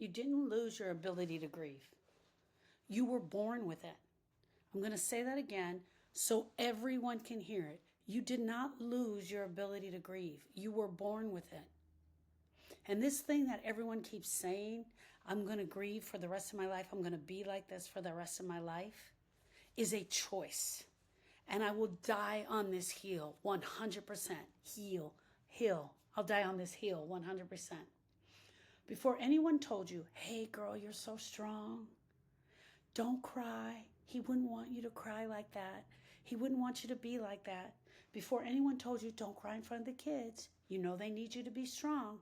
You didn't lose your ability to grieve. You were born with it. I'm going to say that again so everyone can hear it. You did not lose your ability to grieve. You were born with it. And this thing that everyone keeps saying, I'm going to grieve for the rest of my life, I'm going to be like this for the rest of my life, is a choice. And I will die on this hill 100%. Hill. I'll die on this hill 100%. Before anyone told you, hey girl, you're so strong. Don't cry. He wouldn't want you to cry like that. He wouldn't want you to be like that. Before anyone told you, don't cry in front of the kids. You know they need you to be strong.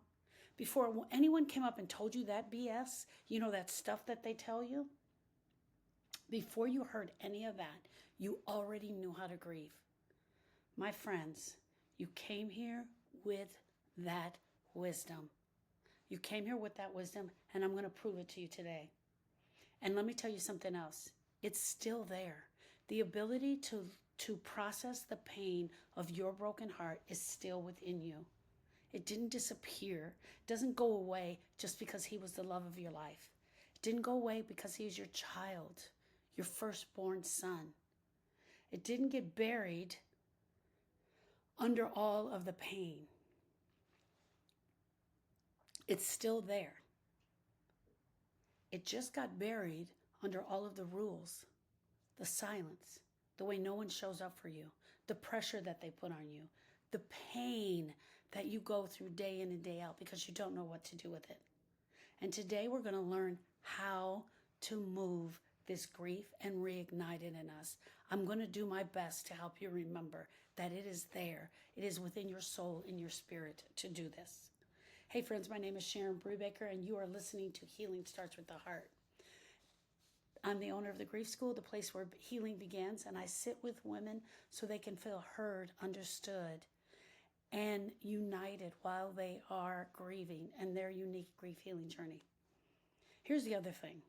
Before anyone came up and told you that BS, you know that stuff that they tell you, before you heard any of that, you already knew how to grieve. My friends, you came here with that wisdom. You came here with that wisdom, and I'm going to prove it to you today. And let me tell you something else. It's still there. The ability to process the pain of your broken heart is still within you. It didn't disappear. It doesn't go away just because he was the love of your life. It didn't go away because he is your child, your firstborn son. It didn't get buried under all of the pain. It's still there. It just got buried under all of the rules, the silence, the way no one shows up for you, the pressure that they put on you, the pain that you go through day in and day out because you don't know what to do with it. And today we're going to learn how to move this grief and reignite it in us. I'm going to do my best to help you remember that it is there. It is within your soul, in your spirit to do this. Hey friends, my name is Sharon Brubaker and you are listening to Healing Starts with the Heart. I'm the owner of the Grief School, the place where healing begins, and I sit with women so they can feel heard, understood, and united while they are grieving and their unique grief healing journey. Here's the other thing.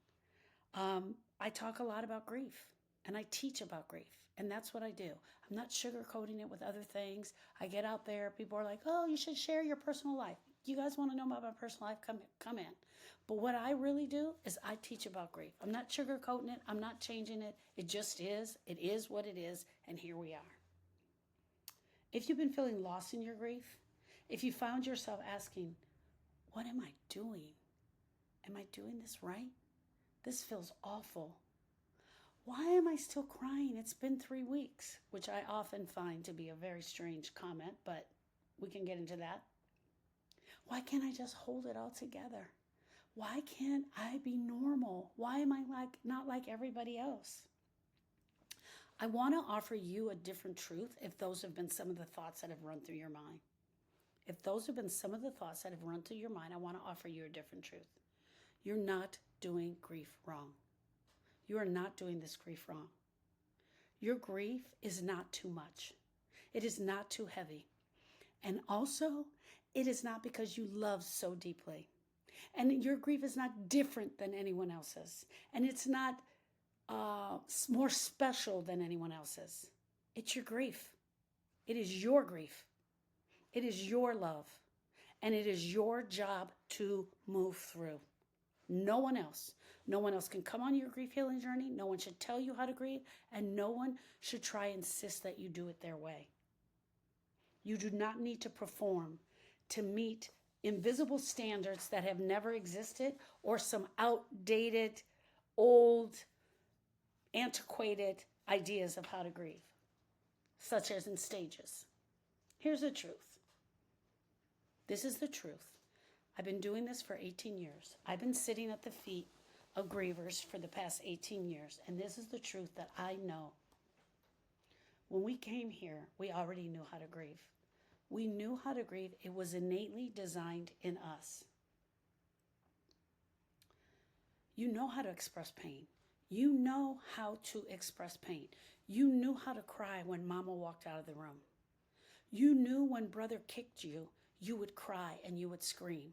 I talk a lot about grief and I teach about grief, and that's what I do. I'm not sugarcoating it with other things. I get out there, people are like, oh, you should share your personal life. You guys want to know about my personal life? Come in. But what I really do is I teach about grief. I'm not sugarcoating it. I'm not changing it. It just is. It is what it is, and here we are. If you've been feeling lost in your grief, if you found yourself asking, what am I doing? Am I doing this right? This feels awful. Why am I still crying? It's been 3 weeks, which I often find to be a very strange comment, but we can get into that. Why can't I just hold it all together? Why can't I be normal? Why am I not like everybody else? I want to offer you a different truth if those have been some of the thoughts that have run through your mind. If those have been some of the thoughts that have run through your mind, I want to offer you a different truth. You're not doing grief wrong. You are not doing this grief wrong. Your grief is not too much. It is not too heavy. And also, it is not because you love so deeply. And your grief is not different than anyone else's. And it's not more special than anyone else's. It's your grief. It is your grief. It is your love. And it is your job to move through. No one else. No one else can come on your grief healing journey. No one should tell you how to grieve. And no one should try and insist that you do it their way. You do not need to perform to meet invisible standards that have never existed or some outdated, old, antiquated ideas of how to grieve, such as in stages. Here's the truth. This is the truth. I've been doing this for 18 years. I've been sitting at the feet of grievers for the past 18 years, and this is the truth that I know. When we came here, we already knew how to grieve. We knew how to grieve. It was innately designed in us. You know how to express pain. You know how to express pain. You knew how to cry when mama walked out of the room. You knew when brother kicked you, you would cry and you would scream.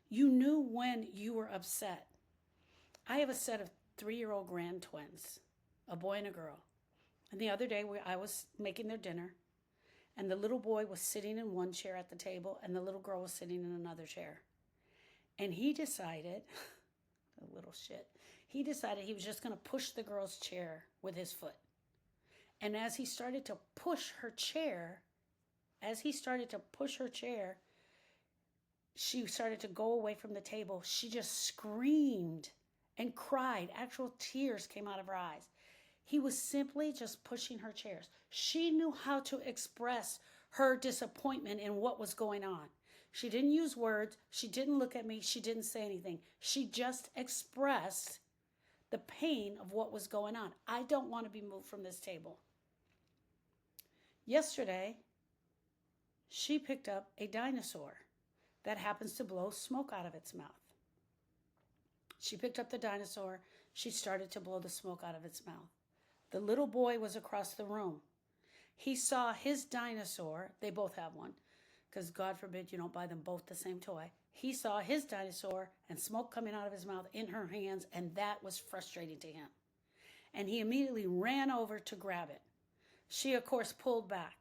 You knew when you were upset. I have a set of 3-year-old grand twins, a boy and a girl. And the other day I was making their dinner, and the little boy was sitting in one chair at the table, and the little girl was sitting in another chair. And he decided, a little shit, he decided he was just going to push the girl's chair with his foot. And as he started to push her chair, she started to go away from the table. She just screamed and cried. Actual tears came out of her eyes. He was simply just pushing her chairs. She knew how to express her disappointment in what was going on. She didn't use words. She didn't look at me. She didn't say anything. She just expressed the pain of what was going on. I don't want to be moved from this table. Yesterday, she picked up a dinosaur that happens to blow smoke out of its mouth. She picked up the dinosaur. She started to blow the smoke out of its mouth. The little boy was across the room. He saw his dinosaur. They both have one, because God forbid you don't buy them both the same toy. He saw his dinosaur and smoke coming out of his mouth in her hands, and that was frustrating to him. And he immediately ran over to grab it. She, of course, pulled back.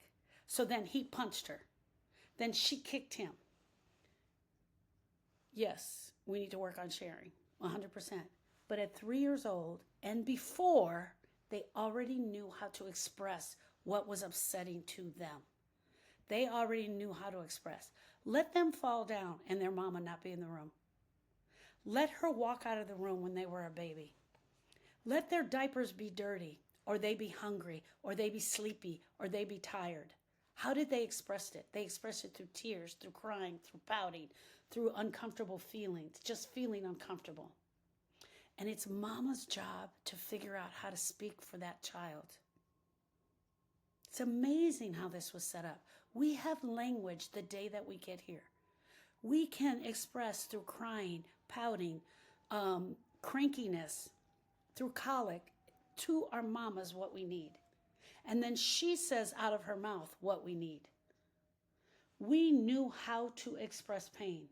So then he punched her. Then she kicked him. Yes, we need to work on sharing, 100%. But at 3 years old and before, they already knew how to express what was upsetting to them. They already knew how to express. Let them fall down and their mama not be in the room. Let her walk out of the room when they were a baby. Let their diapers be dirty, or they be hungry, or they be sleepy, or they be tired. How did they express it? They expressed it through tears, through crying, through pouting, through uncomfortable feelings, just feeling uncomfortable. And it's mama's job to figure out how to speak for that child. It's amazing how this was set up. We have language the day that we get here. We can express through crying, pouting, crankiness, through colic, to our mamas what we need. And then she says out of her mouth what we need. We knew how to express pain.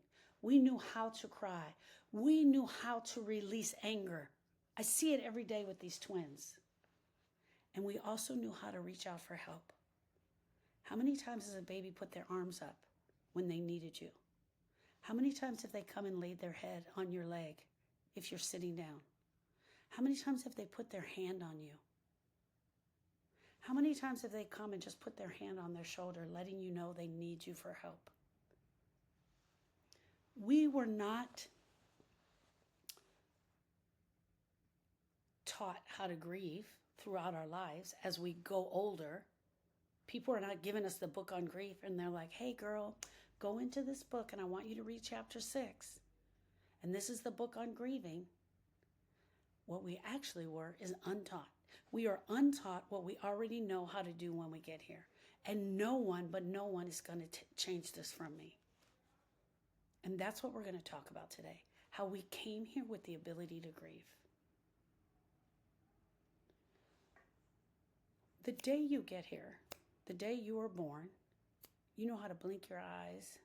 We knew how to cry. We knew how to release anger. I see it every day with these twins. And we also knew how to reach out for help. How many times has a baby put their arms up when they needed you? How many times have they come and laid their head on your leg if you're sitting down? How many times have they put their hand on you? How many times have they come and just put their hand on their shoulder, letting you know they need you for help? We were not taught how to grieve throughout our lives as we go older. People are not giving us the book on grief, and they're like, hey girl, go into this book and I want you to read chapter 6. And this is the book on grieving. What we actually were is untaught. We are untaught what we already know how to do when we get here. And no one is going to change this from me. And that's what we're going to talk about today. How we came here with the ability to grieve. The day you get here, the day you were born, you know how to blink your eyes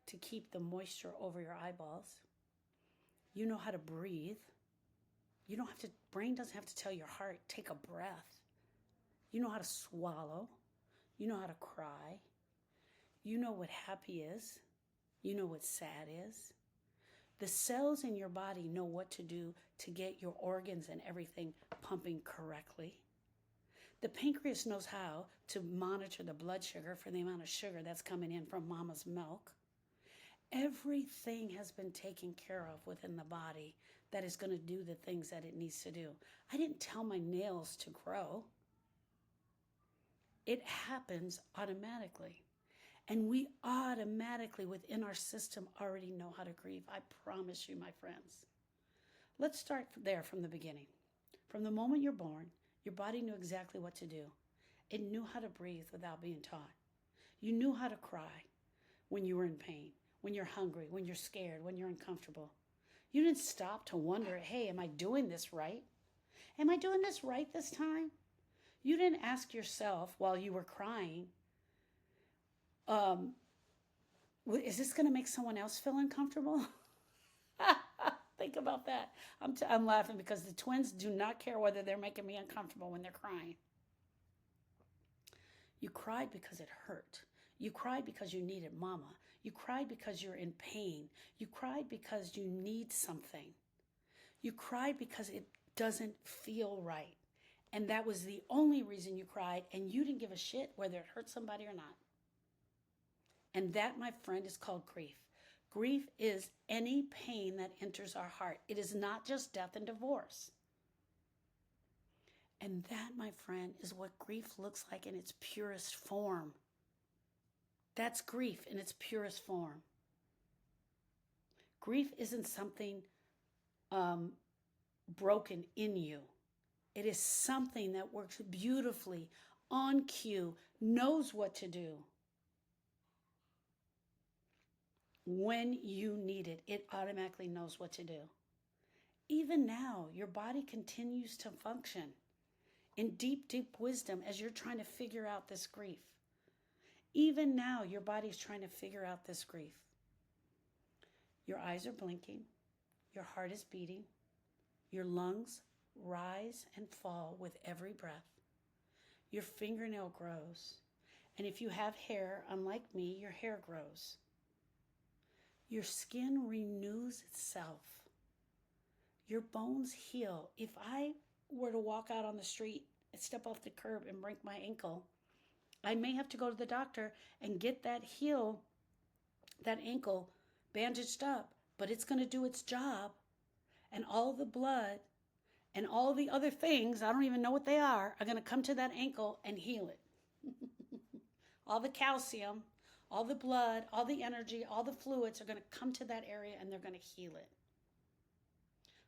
to keep the moisture over your eyeballs. You know how to breathe. You don't have to, brain doesn't have to tell your heart, take a breath. You know how to swallow. You know how to cry. You know what happy is. You know what sad is. The cells in your body know what to do to get your organs and everything pumping correctly. The pancreas knows how to monitor the blood sugar for the amount of sugar that's coming in from mama's milk. Everything has been taken care of within the body that is going to do the things that it needs to do. I didn't tell my nails to grow. It happens automatically. And we automatically within our system already know how to grieve. I promise you, my friends. Let's start there from the beginning. From the moment you're born, your body knew exactly what to do. It knew how to breathe without being taught. You knew how to cry when you were in pain, when you're hungry, when you're scared, when you're uncomfortable. You didn't stop to wonder, hey, am I doing this right? Am I doing this right this time? You didn't ask yourself while you were crying, is this going to make someone else feel uncomfortable? Think about that. I'm laughing because the twins do not care whether they're making me uncomfortable when they're crying. You cried because it hurt. You cried because you needed mama. You cried because you're in pain. You cried because you need something. You cried because it doesn't feel right. And that was the only reason you cried, and you didn't give a shit whether it hurt somebody or not. And that, my friend, is called grief. Grief is any pain that enters our heart. It is not just death and divorce. And that, my friend, is what grief looks like in its purest form. That's grief in its purest form. Grief isn't something broken in you. It is something that works beautifully, on cue, knows what to do. When you need it, it automatically knows what to do. Even now, your body continues to function in deep, deep wisdom as you're trying to figure out this grief. Even now, your body's trying to figure out this grief. Your eyes are blinking. Your heart is beating. Your lungs rise and fall with every breath. Your fingernail grows. And if you have hair, unlike me, your hair grows. Your skin renews itself. Your bones heal. If I were to walk out on the street and step off the curb and break my ankle, I may have to go to the doctor and get that ankle bandaged up, but it's going to do its job. And all the blood and all the other things, I don't even know what they are going to come to that ankle and heal it. All the calcium, all the blood, all the energy, all the fluids are going to come to that area and they're going to heal it.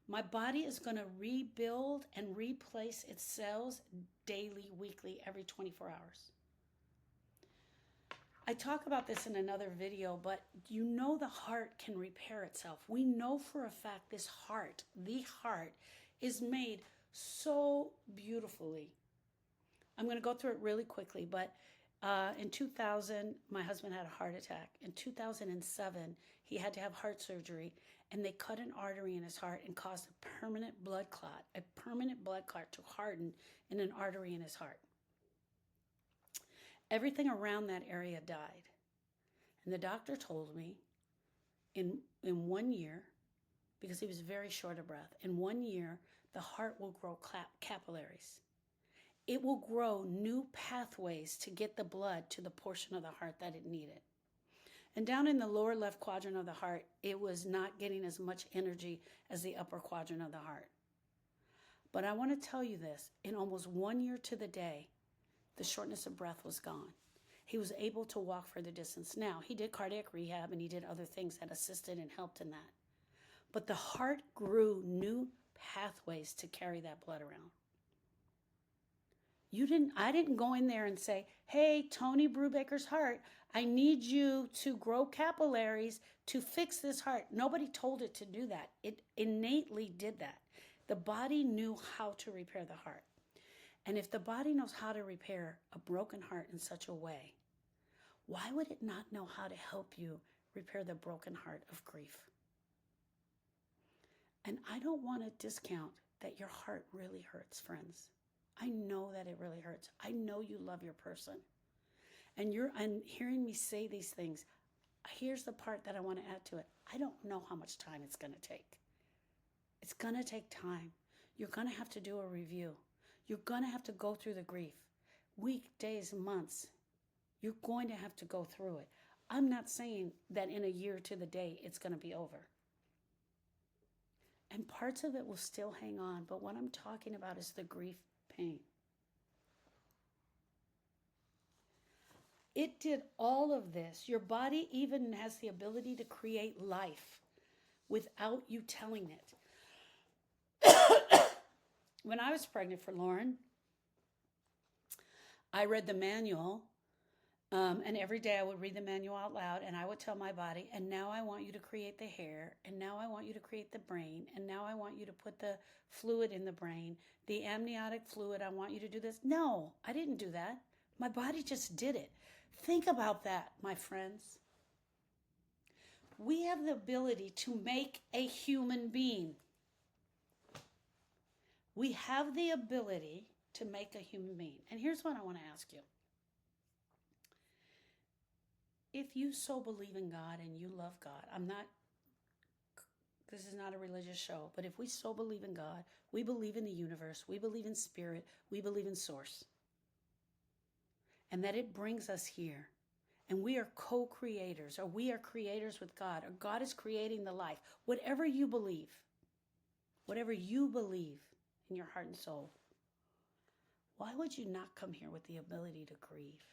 My body is going to rebuild and replace its cells daily, weekly, every 24 hours. I talk about this in another video, but you know the heart can repair itself. We know for a fact this heart, the heart, is made so beautifully. I'm going to go through it really quickly, but in 2000, my husband had a heart attack. In 2007, he had to have heart surgery, and they cut an artery in his heart and caused a permanent blood clot to harden in an artery in his heart. Everything around that area died. And the doctor told me in 1 year, because he was very short of breath, in 1 year, the heart will grow capillaries. It will grow new pathways to get the blood to the portion of the heart that it needed. And down in the lower left quadrant of the heart, it was not getting as much energy as the upper quadrant of the heart. But I want to tell you this, in almost 1 year to the day, the shortness of breath was gone. He was able to walk for the distance. Now, he did cardiac rehab and he did other things that assisted and helped in that. But the heart grew new pathways to carry that blood around. I didn't go in there and say, hey, Tony Brubaker's heart, I need you to grow capillaries to fix this heart. Nobody told it to do that. It innately did that. The body knew how to repair the heart. And if the body knows how to repair a broken heart in such a way, why would it not know how to help you repair the broken heart of grief? And I don't want to discount that your heart really hurts, friends. I know that it really hurts. I know you love your person. And hearing me say these things, here's the part that I want to add to it. I don't know how much time it's going to take. It's going to take time. You're going to have to do a review. You're going to have to go through the grief. Weeks, days, months. You're going to have to go through it. I'm not saying that in a year to the day it's going to be over. And parts of it will still hang on, but what I'm talking about is the grief pain. It did all of this. Your body even has the ability to create life without you telling it. When I was pregnant for Lauren, I read the manual, and every day I would read the manual out loud, and I would tell my body, and now I want you to create the hair, and now I want you to create the brain, and now I want you to put the fluid in the brain, the amniotic fluid, I want you to do this. No, I didn't do that. My body just did it. Think about that, my friends. We have the ability to make a human being. We have the ability to make a human being. And here's what I want to ask you. If you so believe in God and you love God, this is not a religious show, but if we so believe in God, we believe in the universe, we believe in spirit, we believe in source, and that it brings us here, and we are co-creators, or we are creators with God, or God is creating the life, whatever you believe in your heart and soul, why would you not come here with the ability to grieve?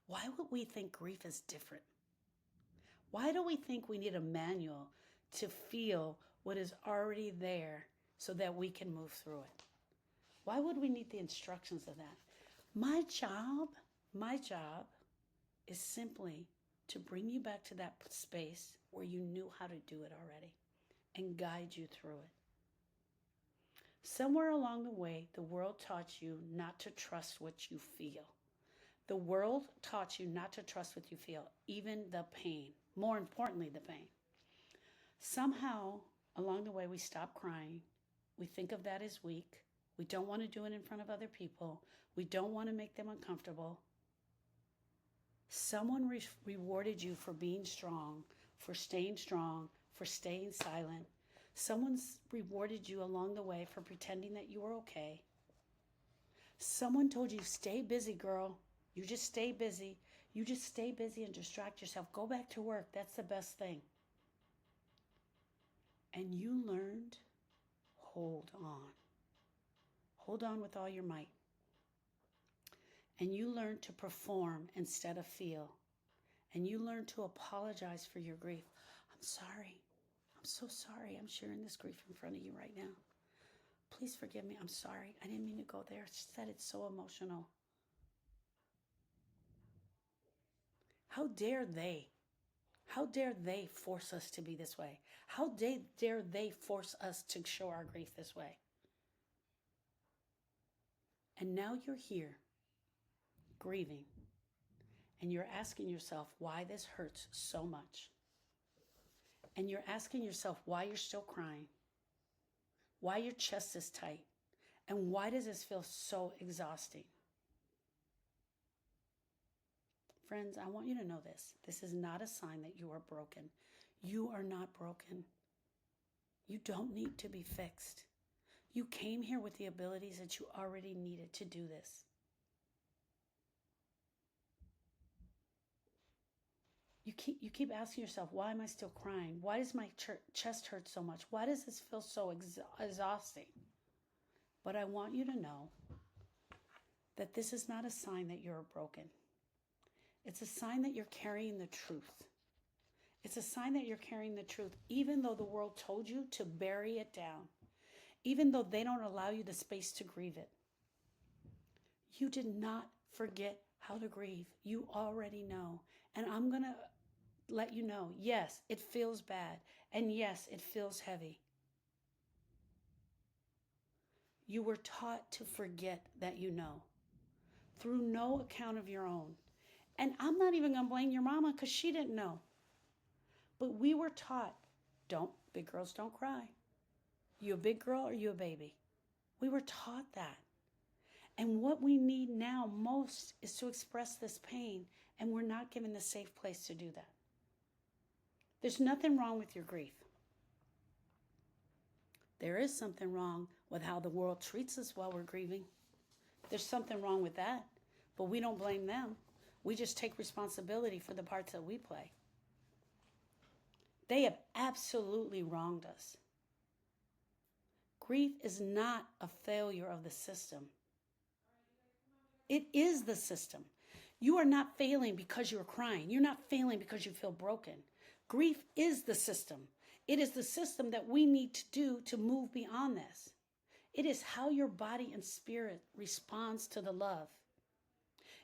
Why would we think grief is different? Why do we think we need a manual to feel what is already there so that we can move through it? Why would we need the instructions of that? My job is simply to bring you back to that space where you knew how to do it already and guide you through it. Somewhere along the way, the world taught you not to trust what you feel. The world taught you not to trust what you feel, even the pain. More importantly, the pain. Somehow, along the way, we stop crying. We think of that as weak. We don't want to do it in front of other people. We don't want to make them uncomfortable. Someone rewarded you for being strong, for staying silent. Someone's rewarded you along the way for pretending that you were okay. Someone told you, stay busy, girl. You just stay busy. You just stay busy and distract yourself. Go back to work. That's the best thing. And you learned, hold on. Hold on with all your might. And you learned to perform instead of feel. And you learned to apologize for your grief. I'm sorry. I'm so sorry. I'm sharing this grief in front of you right now. Please forgive me. I'm sorry. I didn't mean to go there. I said it's so emotional. How dare they? How dare they force us to be this way? How dare they force us to show our grief this way? And now you're here, grieving, and you're asking yourself why this hurts so much. And you're asking yourself why you're still crying, why your chest is tight, and why does this feel so exhausting? Friends, I want you to know this. This is not a sign that you are broken. You are not broken. You don't need to be fixed. You came here with the abilities that you already needed to do this. You keep asking yourself, why am I still crying? Why does my chest hurt so much? Why does this feel so exhausting? But I want you to know that this is not a sign that you're broken. It's a sign that you're carrying the truth. It's a sign that you're carrying the truth, even though the world told you to bury it down, even though they don't allow you the space to grieve it. You did not forget how to grieve. You already know. And I'm going to let you know, yes, it feels bad. And yes, it feels heavy. You were taught to forget that you know, through no account of your own. And I'm not even going to blame your mama because she didn't know. But we were taught, big girls don't cry. You a big girl or you a baby? We were taught that. And what we need now most is to express this pain, and we're not given the safe place to do that. There's nothing wrong with your grief. There is something wrong with how the world treats us while we're grieving. There's something wrong with that, but we don't blame them. We just take responsibility for the parts that we play. They have absolutely wronged us. Grief is not a failure of the system. It is the system. You are not failing because you're crying. You're not failing because you feel broken. Grief is the system. It is the system that we need to do to move beyond this. It is how your body and spirit responds to the love.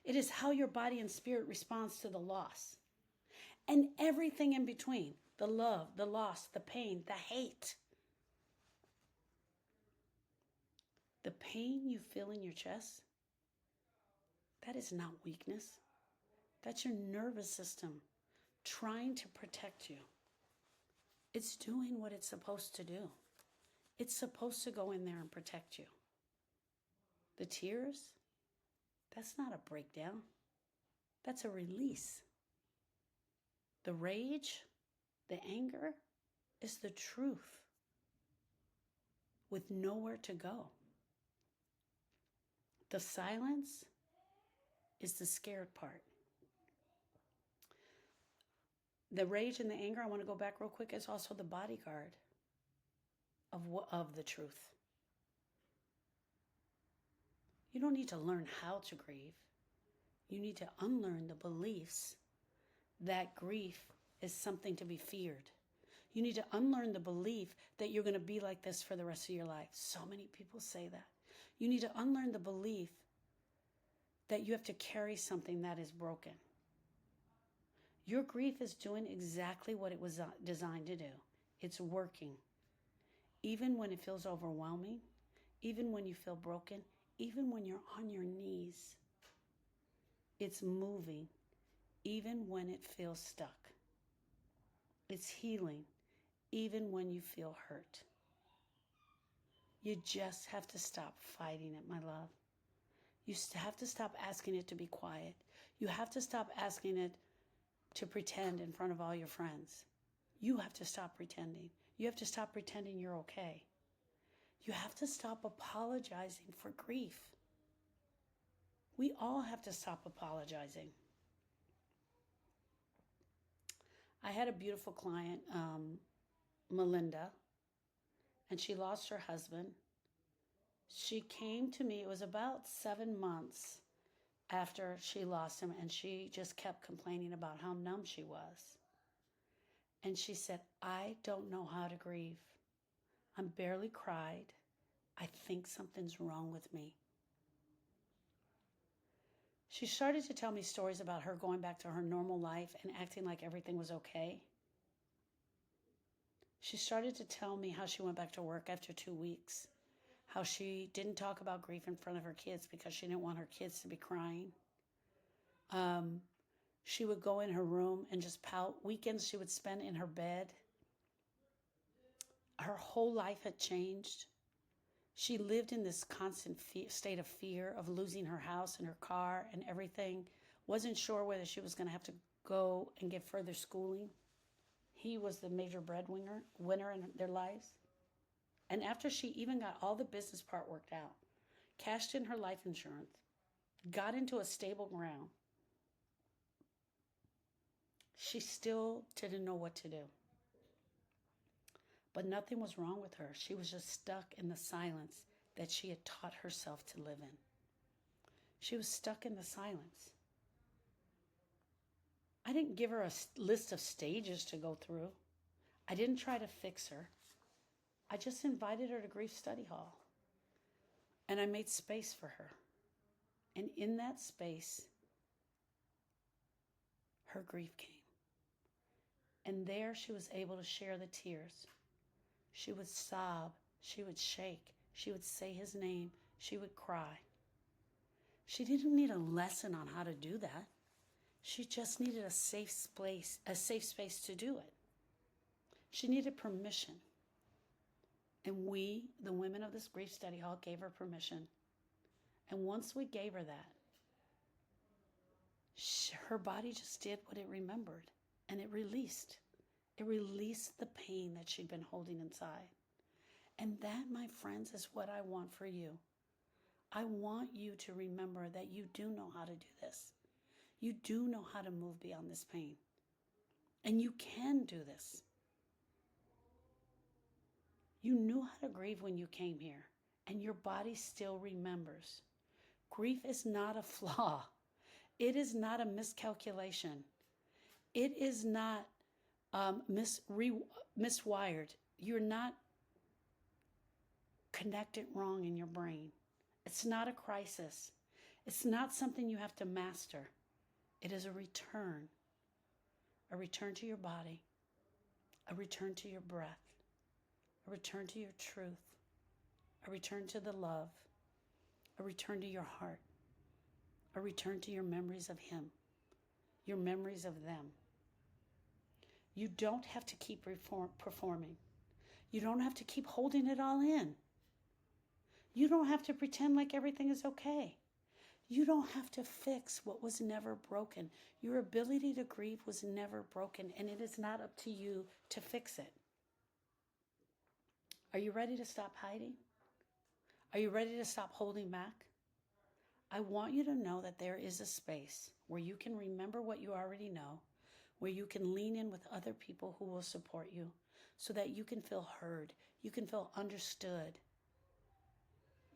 It is how your body and spirit responds to the loss. And everything in between, the love, the loss, the pain, the hate. The pain you feel in your chest, that is not weakness. That's your nervous system trying to protect you. It's doing what it's supposed to do. It's supposed to go in there and protect you. The tears, that's not a breakdown. That's a release. The rage, the anger is the truth with nowhere to go. The silence is the scared part. The rage and the anger, I want to go back real quick, is also the bodyguard of the truth. You don't need to learn how to grieve. You need to unlearn the beliefs that grief is something to be feared. You need to unlearn the belief that you're going to be like this for the rest of your life. So many people say that. You need to unlearn the belief that you have to carry something that is broken. Your grief is doing exactly what it was designed to do. It's working. Even when it feels overwhelming, even when you feel broken, even when you're on your knees, it's moving, even when it feels stuck. It's healing, even when you feel hurt. You just have to stop fighting it, my love. You have to stop asking it to be quiet. You have to stop asking it to pretend in front of all your friends. You have to stop pretending. You have to stop pretending you're okay. You have to stop apologizing for grief. We all have to stop apologizing. I had a beautiful client, Melinda, and she lost her husband. She came to me, it was about 7 months after she lost him, and she just kept complaining about how numb she was. And she said, I don't know how to grieve. I'm barely cried. I think something's wrong with me. She started to tell me stories about her going back to her normal life and acting like everything was okay. She started to tell me how she went back to work after 2 weeks, how she didn't talk about grief in front of her kids because she didn't want her kids to be crying. She would go in her room and just pout. Weekends she would spend in her bed. Her whole life had changed. She lived in this constant state of fear of losing her house and her car and everything. Wasn't sure whether she was going to have to go and get further schooling. He was the major breadwinner in their lives. And after she even got all the business part worked out, cashed in her life insurance, got into a stable ground, she still didn't know what to do. But nothing was wrong with her. She was just stuck in the silence that she had taught herself to live in. She was stuck in the silence. I didn't give her a list of stages to go through. I didn't try to fix her. I just invited her to Grief Study Hall. And I made space for her. And in that space, her grief came. And there she was able to share the tears. She would sob. She would shake. She would say his name. She would cry. She didn't need a lesson on how to do that. She just needed a safe space to do it. She needed permission. And we, the women of this Grief Study Hall, gave her permission. And once we gave her that, her body just did what it remembered, and it released. It released the pain that she'd been holding inside. And that, my friends, is what I want for you. I want you to remember that you do know how to do this. You do know how to move beyond this pain. And you can do this. You knew how to grieve when you came here, and your body still remembers. Grief is not a flaw. It is not a miscalculation. It is not miswired. You're not connected wrong in your brain. It's not a crisis. It's not something you have to master. It is a return to your body, a return to your breath, a return to your truth, a return to the love, a return to your heart, a return to your memories of him, your memories of them. You don't have to keep performing. You don't have to keep holding it all in. You don't have to pretend like everything is okay. You don't have to fix what was never broken. Your ability to grieve was never broken, and it is not up to you to fix it. Are you ready to stop hiding? Are you ready to stop holding back? I want you to know that there is a space where you can remember what you already know, where you can lean in with other people who will support you so that you can feel heard, you can feel understood,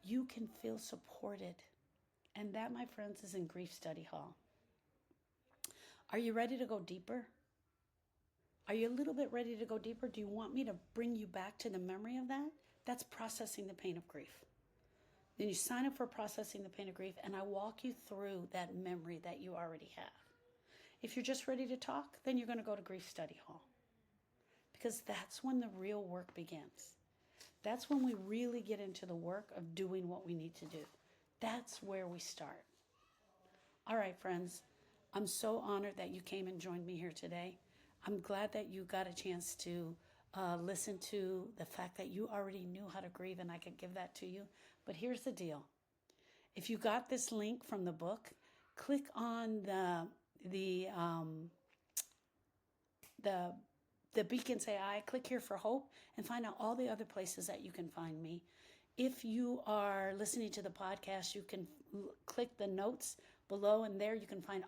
you can feel supported. And that, my friends, is in Grief Study Hall. Are you ready to go deeper? Are you a little bit ready to go deeper? Do you want me to bring you back to the memory of that? That's processing the pain of grief. Then you sign up for processing the pain of grief, and I walk you through that memory that you already have. If you're just ready to talk, then you're going to go to Grief Study Hall, because that's when the real work begins. That's when we really get into the work of doing what we need to do. That's where we start. All right, friends, I'm so honored that you came and joined me here today. I'm glad that you got a chance to listen to the fact that you already knew how to grieve, and I could give that to you. But here's the deal. If you got this link from the book, click on the beacon, say I, click here for hope, and find out all the other places that you can find me. If you are listening to the podcast, you can click the notes below, and there you can find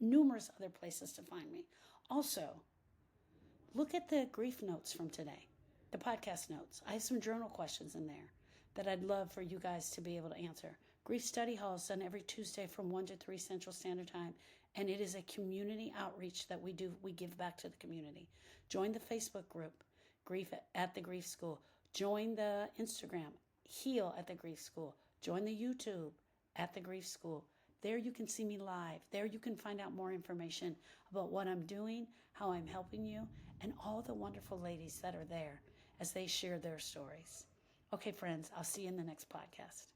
numerous other places to find me. Also, look at the grief notes from today, the podcast notes. I have some journal questions in there that I'd love for you guys to be able to answer. Grief Study Hall is done every Tuesday from 1 to 3 Central Standard Time, and it is a community outreach that we do. We give back to the community. Join the Facebook group, Grief at the Grief School. Join the Instagram, Heal at the Grief School. Join the YouTube, at the Grief School. There you can see me live. There you can find out more information about what I'm doing, how I'm helping you, and all the wonderful ladies that are there as they share their stories. Okay, friends, I'll see you in the next podcast.